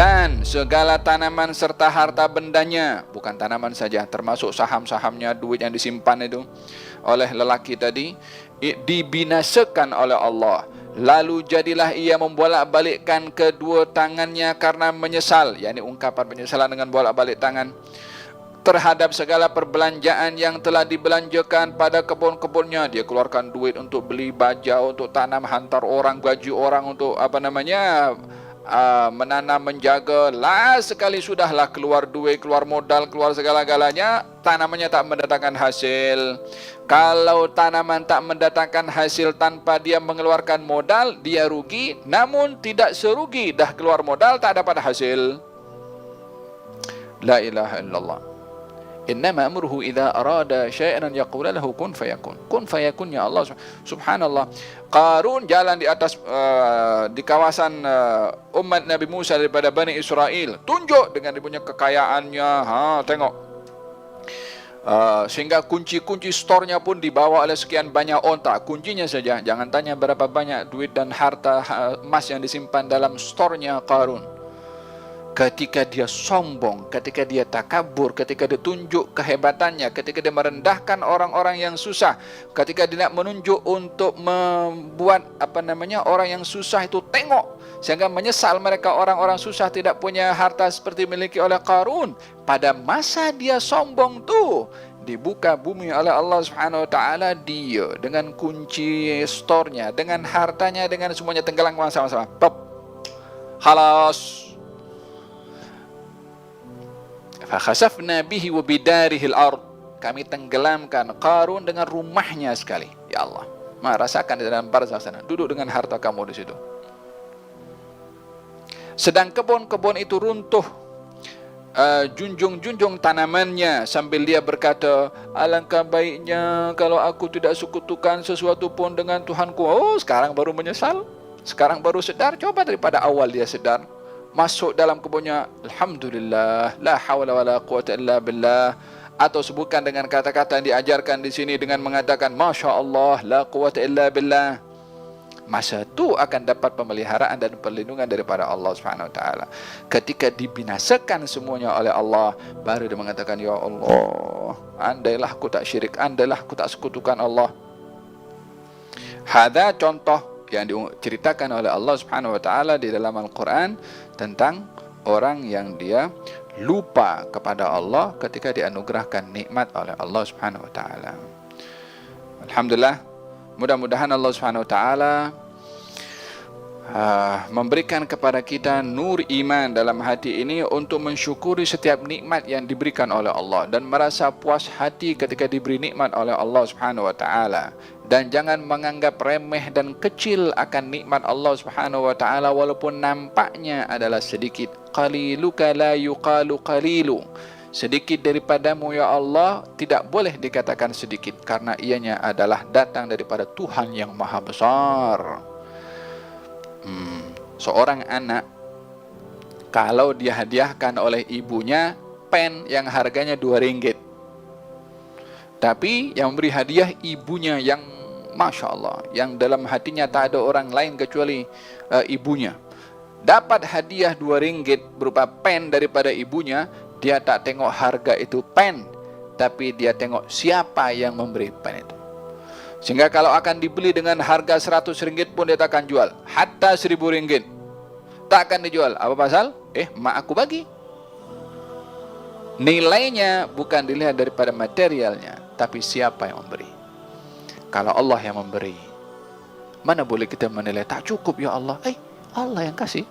dan segala tanaman serta harta bendanya, bukan tanaman saja, termasuk saham-sahamnya, duit yang disimpan itu oleh lelaki tadi, dibinasakan oleh Allah. Lalu jadilah ia membolak-balikkan kedua tangannya karena menyesal, yakni ungkapan penyesalan dengan bolak-balik tangan, terhadap segala perbelanjaan yang telah dibelanjakan pada kebun-kebunnya. Dia keluarkan duit untuk beli baja, untuk tanam, hantar orang, gaji orang untuk menanam, menjaga. Sekali sudahlah keluar duit, keluar modal, keluar segala-galanya, tanamannya tak mendatangkan hasil. Kalau tanaman tak mendatangkan hasil tanpa dia mengeluarkan modal, dia rugi. Namun tidak serugi dah keluar modal tak dapat hasil. La ilaha illallah. Innama amruhu idza arada syai'an yaqulu lahu kun fayakun. Kun fayakun, ya Allah. Subhanallah. Qarun jalan di atas di kawasan umat Nabi Musa daripada Bani Israel. Tunjuk dengan dia punya kekayaannya. Tengok. Sehingga kunci-kunci store-nya pun dibawa oleh sekian banyak onta. Kuncinya saja. Jangan tanya berapa banyak duit dan harta emas yang disimpan dalam store-nya Qarun. Ketika dia sombong, ketika dia takabur, ketika dia tunjuk kehebatannya, ketika dia merendahkan orang-orang yang susah, ketika dia nak menunjuk untuk membuat orang yang susah itu tengok, sehingga menyesal mereka orang-orang susah tidak punya harta seperti miliki oleh Qarun. Pada masa dia sombong tu, dibuka bumi oleh Allah Subhanahu wa taala, dia dengan kunci store-nya, dengan hartanya, dengan semuanya tenggelam sama-sama. Halas. Fakhasafna bihi wa bidarihil ard. Kami tenggelamkan Qarun dengan rumahnya sekali. Ya Allah, rasakan di dalam barzakh sana. Duduk dengan harta kamu di situ. Sedang kebun-kebun itu runtuh, junjung-junjung tanamannya, sambil dia berkata, alangkah baiknya kalau aku tidak sekutukan sesuatu pun dengan Tuhanku. Sekarang baru menyesal, sekarang baru sedar. Coba daripada awal dia sedar, masuk dalam kebunnya, alhamdulillah, la hawla wala quwata illa billah, atau sebutkan dengan kata-kata yang diajarkan di sini dengan mengatakan masya Allah, la quwata illa billah. Masa itu akan dapat pemeliharaan dan perlindungan daripada Allah Subhanahu wa taala. Ketika dibinasakan semuanya oleh Allah, baru dia mengatakan, ya Allah, andailah aku tak syirik, andailah aku tak sekutukan Allah. Hadza contoh yang diceritakan oleh Allah Subhanahu wa taala di dalam Al-Qur'an tentang orang yang dia lupa kepada Allah ketika dianugerahkan nikmat oleh Allah Subhanahu wa taala. Alhamdulillah, mudah-mudahan Allah Subhanahu wa taala memberikan kepada kita nur iman dalam hati ini untuk mensyukuri setiap nikmat yang diberikan oleh Allah dan merasa puas hati ketika diberi nikmat oleh Allah Subhanahu wa taala, dan jangan menganggap remeh dan kecil akan nikmat Allah Subhanahu wa taala walaupun nampaknya adalah sedikit. Qaliluka la yuqalu qalilu. Sedikit daripadamu ya Allah tidak boleh dikatakan sedikit, karena ianya adalah datang daripada Tuhan yang maha besar. Seorang anak, kalau dia hadiahkan oleh ibunya pen yang harganya RM2, tapi yang memberi hadiah ibunya yang Masya Allah, yang dalam hatinya tak ada orang lain kecuali ibunya, dapat hadiah RM2 berupa pen daripada ibunya, dia tak tengok harga itu pen, tapi dia tengok siapa yang memberi pen itu. Sehingga kalau akan dibeli dengan harga RM100 pun dia tak akan jual, hatta RM1.000 tak akan dijual. Apa pasal? Mak aku bagi. Nilainya bukan dilihat daripada materialnya, tapi siapa yang memberi. Kalau Allah yang memberi, mana boleh kita menilai tak cukup ya Allah. Allah yang kasih.